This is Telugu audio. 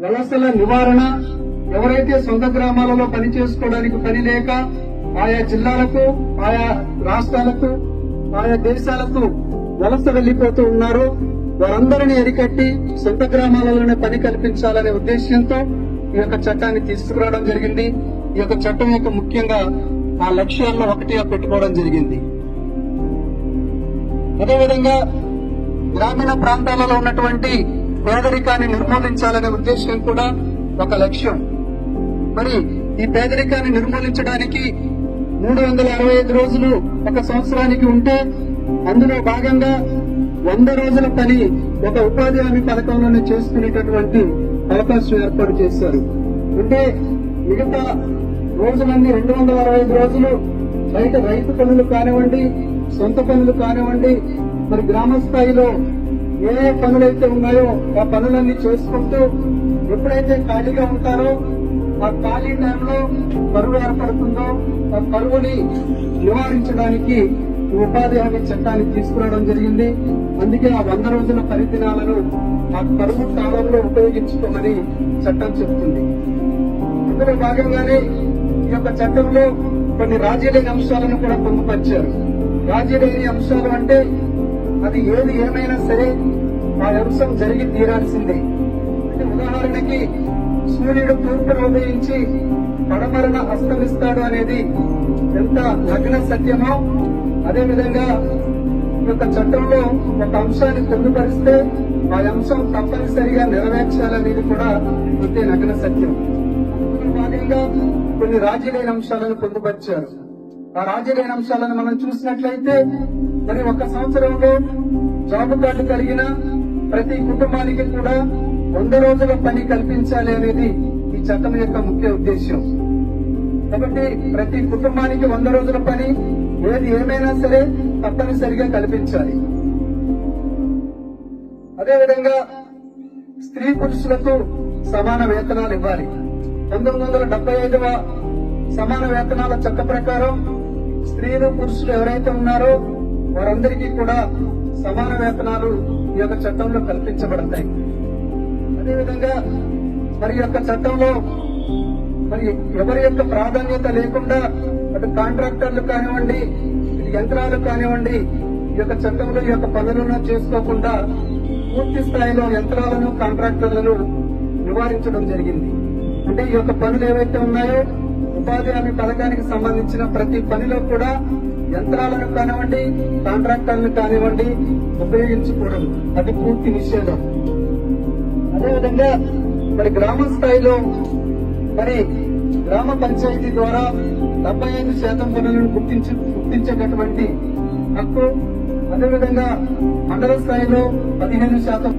వలసల నివారణ, ఎవరైతే సొంత గ్రామాలలో పని చేసుకోవడానికి పని లేక ఆయా జిల్లాలకు, ఆయా రాష్ట్రాలకు, ఆయా దేశాలకు వలస వెళ్లిపోతూ ఉన్నారో వారందరినీ అరికట్టి సొంత గ్రామాలలోనే పని కల్పించాలనే ఉద్దేశంతో ఈ యొక్క చట్టాన్ని తీసుకురావడం జరిగింది. ఈ యొక్క చట్టం యొక్క ముఖ్యంగా ఆ లక్ష్యాల్లో ఒకటిగా పెట్టుకోవడం జరిగింది. అదేవిధంగా గ్రామీణ ప్రాంతాలలో ఉన్నటువంటి పేదరికాన్ని నిర్మూలించాలనే ఉద్దేశం కూడా ఒక లక్ష్యం. మరి ఈ పేదరికాన్ని నిర్మూలించడానికి 365 రోజులు ఒక సంవత్సరానికి ఉంటే అందులో భాగంగా 100 రోజుల పని ఒక ఉపాధి హామీ పథకంలోనే చేసుకునేటటువంటి అవకాశం ఏర్పాటు చేశారు. అంటే మిగతా రోజులన్నీ 265 రోజులు బయట రైతు పనులు కానివ్వండి, సొంత పనులు కానివ్వండి, మరి గ్రామ స్థాయిలో ఏ ఏ పనులైతే ఉన్నాయో ఆ పనులన్నీ చేసుకుంటూ ఎప్పుడైతే ఖాళీగా ఉంటారో ఆ ఖాళీ టైంలో కరువు ఏర్పడుతుందో ఆ కరువుని నివారించడానికి ఉపాధి హామీ చట్టాన్ని తీసుకురావడం జరిగింది. అందుకే ఆ 100 రోజుల పరిదినాలను ఆ కరువు కాలంలో ఉపయోగించుకోమని చట్టం చెబుతుంది. ఇందులో భాగంగానే ఈ యొక్క చట్టంలో కొన్ని రాజీ లేని అంశాలను కూడా పొందుపరిచారు. రాజీ లేని అంశాలు అంటే అది ఏది ఏమైనా సరే ఆ అంశం జరిగి తీరాల్సిందే. అంటే ఉదాహరణకి సూర్యుడు తూర్పును ఉదయించి పడమరన అస్తమిస్తాడు అనేది ఎంత నగ్న సత్యమో, అదేవిధంగా ఈ యొక్క చట్టంలో ఒక అంశాన్ని పొందుపరిస్తే ఆ అంశం తప్పనిసరిగా నెరవేర్చాలనేది కూడా అంతే నగ్న సత్యం. భాగంగా కొన్ని రాజీ లేని అంశాలను పొందుపరిచారు. ఆ రాజీ లేని అంశాలను మనం చూసినట్లయితే మరి ఒక సంవత్సరంలో జాబ్ కార్డు కలిగిన ప్రతి కుటుంబానికి కూడా 100 రోజుల పని కల్పించాలి అనేది ఈ చట్టం యొక్క ముఖ్య ఉద్దేశం. కాబట్టి ప్రతి కుటుంబానికి 100 రోజుల పని ఏది ఏమైనా సరే తప్పనిసరిగా కల్పించాలి. అదేవిధంగా స్త్రీ పురుషులకు సమాన వేతనాలు ఇవ్వాలి. 1975వ సమాన వేతనాల చట్ట ప్రకారం స్త్రీలు పురుషులు ఎవరైతే ఉన్నారో వారందరికీ కూడా సమాన వేతనాలు ఈ యొక్క చట్టంలో కల్పించబడతాయి. అదేవిధంగా మరి యొక్క చట్టంలో మరి ఎవరి యొక్క ప్రాధాన్యత లేకుండా అటు కాంట్రాక్టర్లు కానివ్వండి, ఇటు యంత్రాలు కానివ్వండి, ఈ యొక్క చట్టంలో ఈ యొక్క పనులను చేసుకోకుండా పూర్తి స్థాయిలో యంత్రాలను, కాంట్రాక్టర్లను నివారించడం జరిగింది. అంటే ఈ యొక్క పనులు ఏవైతే ఉన్నాయో ఉపాధి హామీ పథకానికి సంబంధించిన ప్రతి పనిలో కూడా యంత్రాలను కానివ్వండి, కాంట్రాక్టర్లను కానివ్వండి ఉపయోగించకూడదు. అది పూర్తి నిషేధం. అదేవిధంగా మరి గ్రామ స్థాయిలో మరి గ్రామ పంచాయతీ ద్వారా 75% పనులను గుర్తించేటటువంటి హక్కు, అదేవిధంగా మండల స్థాయిలో 15%